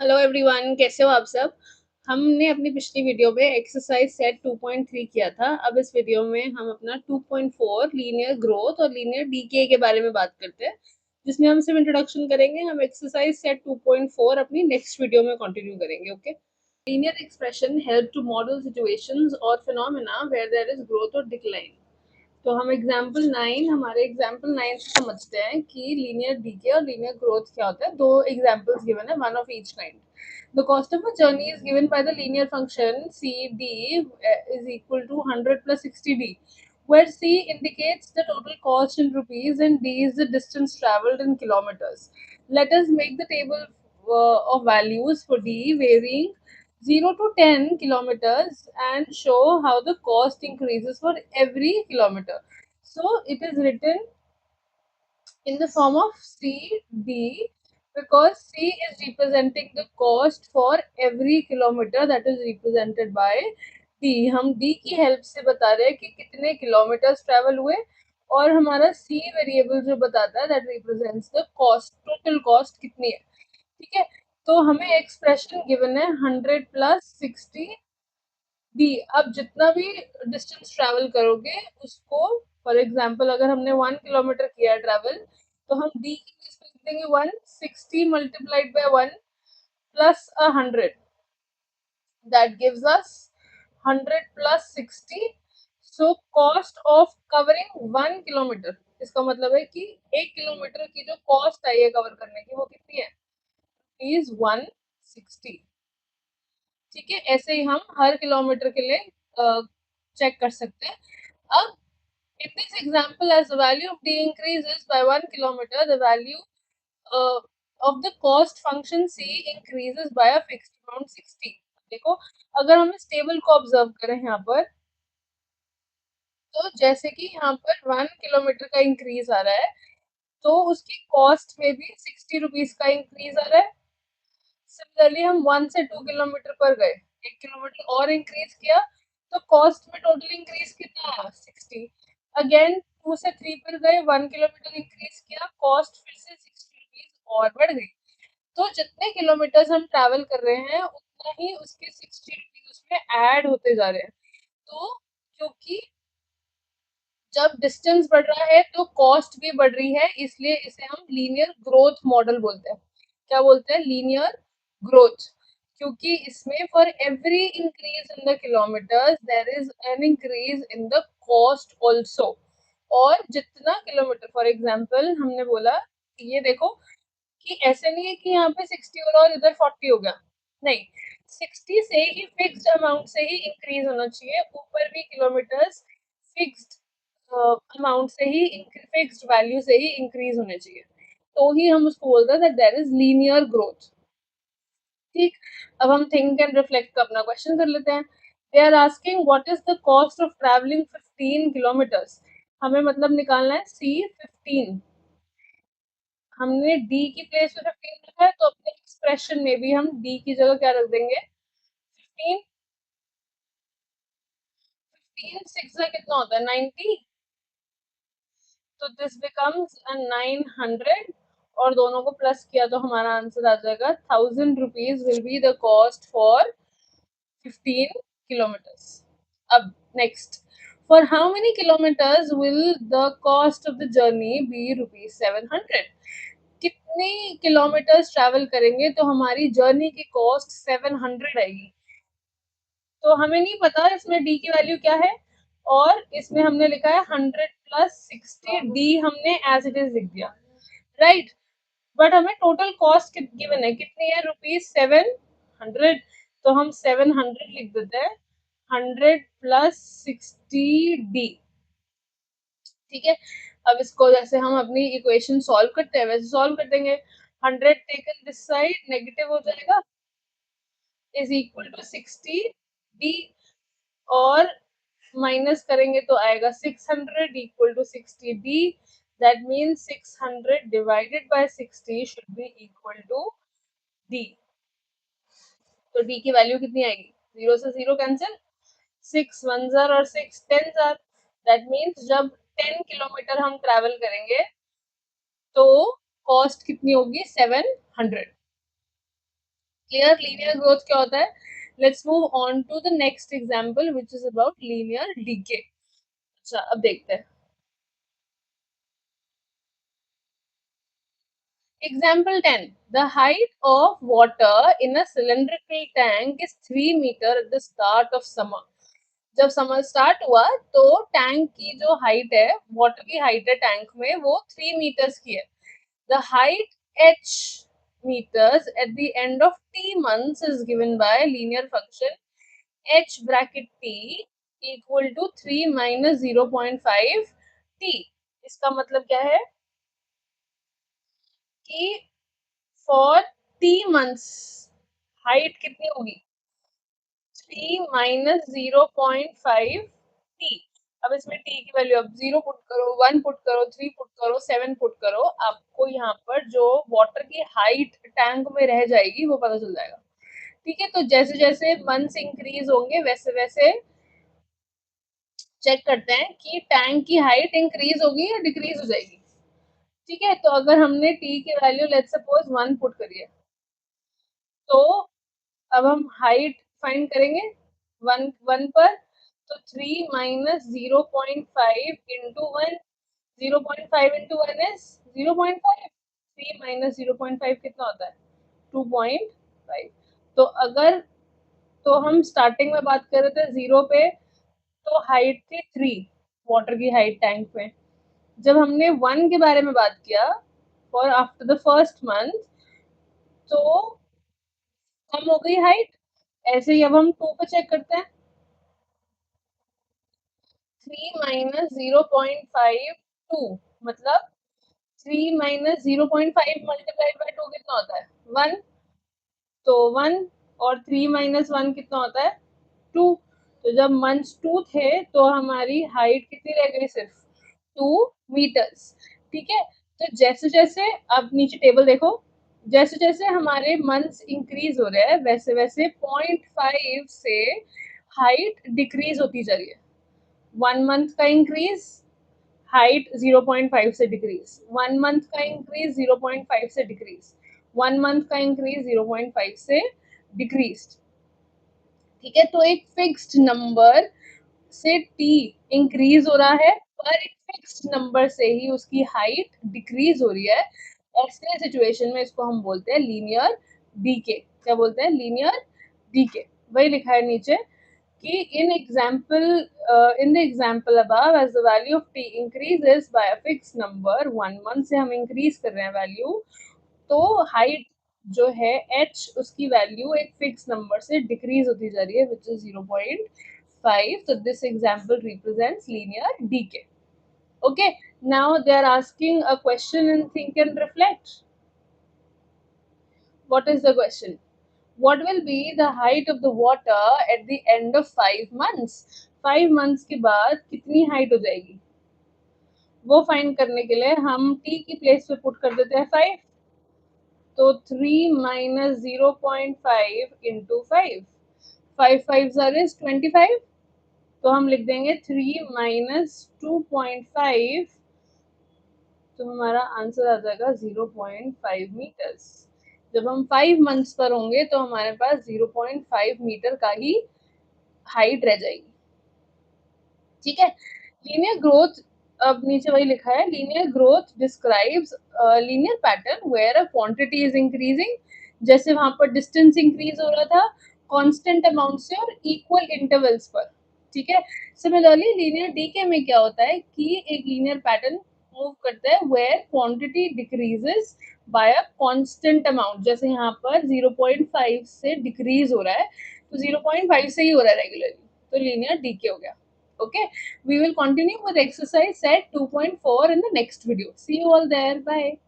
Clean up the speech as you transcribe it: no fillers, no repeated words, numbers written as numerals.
Hello everyone, कैसे हो आप सब। हमने अपनी पिछली वीडियो में एक्सरसाइज सेट 2.3 किया था। अब इस वीडियो में हम अपना 2.4 लीनियर ग्रोथ और लीनियर डीके के बारे में बात करते हैं, जिसमें हम सिर्फ इंट्रोडक्शन करेंगे। हम एक्सरसाइज सेट 2.4 अपनी नेक्स्ट वीडियो में कंटिन्यू करेंगे। Okay. Linear expression help to model situations और phenomena where there is growth और डिक्लाइन। तो हम हमारे एग्जाम्पल 9 से समझते हैं कि लीनियर डीके और लीनियर ग्रोथ क्या होता है। दो एग्जाम्पल्स गिवन है, one of each kind. The cost of a journey is given by the linear function C D is equal to 100 plus 60d, where C indicates the total cost in rupees and D is the distance traveled in kilometers. Let us make the table of values for D varying 0 to 10 kilometers and show how the cost increases for every kilometer. So it is written in the form of CD because C is representing the cost for every kilometer that is represented by D. हम D की help से बता रहे हैं कि कितने kilometres travel हुए, और हमारा C वेरिएबल जो बताता है that represents the cost, total cost कितनी है। ठीक है। तो हमें एक्सप्रेशन गिवन है 100 plus 60 डी। अब जितना भी डिस्टेंस ट्रैवल करोगे उसको, फॉर एग्जांपल अगर हमने 1 किलोमीटर किया ट्रैवल, तो हम डी की प्लेस पे लिख देंगे 160 multiplied by 1 plus 100, that gives us 100 plus 60। So cost of covering 1 kilometre, इसका मतलब है कि 1 किलोमीटर की जो कॉस्ट आई है कवर करने की वो कितनी है, इज 160। ठीक है। ऐसे ही हम हर किलोमीटर के लिए चेक कर सकते हैं। अब in this example, as the value of d increases by 1 kilometer, the value uh, of the cost function c increases by a fixed amount 60। देखो, अगर हम इस टेबल को ऑब्जर्व करें यहाँ पर, तो जैसे कि यहाँ पर 1 किलोमीटर का इंक्रीज आ रहा है, तो उसकी कॉस्ट में भी 60 रुपीज का इंक्रीज आ रहा है। सिमिलरली हम 1 से 2 किलोमीटर पर गए, 1 किलोमीटर और इंक्रीज किया, तो कॉस्ट में टोटल इंक्रीज कितना आया, 60। अगेन 2 से 3 पर गए, 1 किलोमीटर इंक्रीज किया, कॉस्ट फिर से 60 रुपीज और बढ़ गई। तो जितने किलोमीटर्स हम ट्रैवल कर रहे हैं उतना ही उसके 60 रुपीज उसमें ऐड होते जा रहे हैं। तो क्योंकि जब डिस्टेंस बढ़ रहा है तो कॉस्ट भी बढ़ रही है, इसलिए इसे हम लीनियर ग्रोथ मॉडल बोलते हैं। क्या बोलते हैं, लीनियर ग्रोथ। क्योंकि इसमें for every increase in the kilometres there is an increase in the cost also. और जितना किलोमीटर, फॉर एग्जाम्पल हमने बोला कि ये देखो कि ऐसे नहीं है कि यहाँ पे 60 हो रहा और इधर 40 हो गया, नहीं, 60 से ही फिक्स्ड अमाउंट से ही इंक्रीज होना चाहिए, ऊपर भी किलोमीटर्स फिक्स्ड अमाउंट से ही, फिक्स्ड वैल्यू से ही इंक्रीज होने चाहिए, तो ही हम उसको बोलते हैं that there is linear growth. ठीक। अब हम थिंक एंड रिफ्लेक्ट का अपना क्वेश्चन कर लेते हैं। They are asking what is the cost of travelling 15 kilometres. हमें मतलब निकालना है सी 15। हमने डी की प्लेस पे 15 रखा है, तो अपने एक्सप्रेशन में भी हम डी की जगह क्या रख देंगे, 15। 15 6 का कितना होता है, 90। तो दिस बिकम्स 900, और दोनों को प्लस किया तो हमारा आंसर आ जाएगा 1000 rupees will be the cost for 15 kilometers। अब next, for how many kilometres will the cost of the journey be rupees 700। कितने किलोमीटर्स ट्रैवल करेंगे तो हमारी जर्नी की कॉस्ट 700 आएगी। तो हमें नहीं पता इसमें डी की वैल्यू क्या है, और इसमें हमने लिखा है 100 plus 60, डी हमने एज इट इज लिख दिया, राइट। बट हमें टोटल कॉस्ट गिवन है, कितनी है, रुपीज 700। तो हम 700 लिख देते हैं, 100 plus 60d। ठीक है। अब इसको जैसे हम अपनी इक्वेशन सॉल्व करते हैं वैसे सॉल्व कर देंगे। 100 टेकन दिस साइड नेगेटिव हो जाएगा, इज इक्वल टू 60d, और माइनस करेंगे तो आएगा 600 equal to 60d। That means 600 divided by 60 should be equal to d। तो d की वैल्यू कितनी आएगी, 0 से 0 कैंसिल, 6 1 जार और 6 10 जार। दैट मीन्स जब 10 किलोमीटर हम ट्रैवल करेंगे तो कॉस्ट कितनी होगी, 700। क्लियर लीनियर ग्रोथ क्या होता है? Let's move on to the next example which is about linear decay. अच्छा, अब देखते हैं। Example 10. The height of water in a cylindrical tank is 3 meter at the start of summer. जब summer start हुआ तो टैंक की जो height है, वाटर की हाइट है टैंक में, वो 3 मीटर्स की है। The height h meters at the end of t months is given by linear function h bracket t equal to 3 minus 0.5 t। इसका मतलब क्या है कि फॉर टी मंथ्स हाइट कितनी होगी? 3 - 0.5 टी। अब इसमें टी की वैल्यू अब 0 पुट करो, 1 पुट करो, 3 पुट करो, 7 पुट करो, आपको यहाँ पर जो वाटर की हाइट टैंक में रह जाएगी वो पता चल जाएगा। ठीक है, तो जैसे जैसे मंथ्स इंक्रीज होंगे वैसे वैसे चेक करते हैं कि टैंक की हाइट इंक्रीज होगी या डिक्रीज हो जाएगी। ठीक है, तो अगर हमने टी की वैल्यू लेट्स सपोज 1 पुट करी है, तो अब हम हाइट फाइंड करेंगे वन वन पर, तो 3 - 0.5 into one, 0.5 into one is 0.5, 3 - 0.5 कितना होता है? 2.5। तो अगर, तो हम स्टार्टिंग में बात कर रहे थे 0 पे, तो हाइट थी 3, वाटर की हाइट टैंक में। जब हमने 1 के बारे में बात किया for after the first month, तो कम हो गई हाइट। ऐसे ही अब हम 2 पे चेक करते हैं, 3 - 0.5 2, मतलब 3 - 0.5 मल्टीप्लाइड बाय 2 कितना होता है? 1। तो 1 और 3 - 1 कितना होता है? 2। तो जब मंथ्स 2 थे तो हमारी हाइट कितनी रह गई? सिर्फ 2 मीटर्स। ठीक है, तो जैसे जैसे अब नीचे टेबल देखो, जैसे जैसे हमारे मंथ्स इंक्रीज हो रहे हैं वैसे वैसे 0.5 से हाइट डिक्रीज होती जा रही है। 1 मंथ का इंक्रीज, हाइट 0.5 से डिक्रीज, 1 मंथ का इंक्रीज 0.5 से डिक्रीज, 1 मंथ का इंक्रीज 0.5 से डिक्रीज। ठीक है, तो एक फिक्स्ड नंबर से टी इंक्रीज हो रहा है पर एक फिक्स्ड नंबर से ही उसकी हाइट डिक्रीज हो रही है। ऐसे सिचुएशन में इसको हम बोलते हैं लीनियर डीके। क्या बोलते हैं? Linear decay. वही लिखा है नीचे कि in the example above as the value of t increases by a fixed number 1 month से हम इंक्रीज कर रहे हैं वैल्यू, तो हाइट जो है h उसकी वैल्यू एक फिक्स नंबर से डिक्रीज होती जा रही है which is 0.5। so this example represents linear decay. Okay, now they are asking a question in think and reflect. What is the question? What will be the height of the water at the end of 5 months? 5 months के बाद कितनी height हो जाएगी? वो find करने के लिए हम t की प्लेस पे पुट कर देते हैं 5। तो 3 - 0.5 इंटू 5, 5 5 इज 25। तो हम लिख देंगे 3 - 2.5, तो हमारा आंसर आ जाएगा 0.5 मीटर्स। जब हम 5 मंथ्स पर होंगे तो हमारे पास 0.5 मीटर का ही हाइट रह जाएगी। ठीक है, लीनियर ग्रोथ, अब नीचे वही लिखा है, linear growth describes linear pattern where a quantity is increasing. जैसे वहां पर डिस्टेंस इंक्रीज हो रहा था कांस्टेंट अमाउंट से और इक्वल इंटरवल्स पर। ठीक है, सिमिलरली लीनियर डीके में क्या होता है कि एक लीनियर पैटर्न मूव करता है where quantity decreases by a constant amount. जैसे यहाँ पर 0.5 से डिक्रीज हो रहा है, तो 0.5 से ही हो रहा है रेगुलरली, तो लीनियर डीके हो गया। Okay, we will continue with exercise set 2.4 in the next video. See you all there. Bye.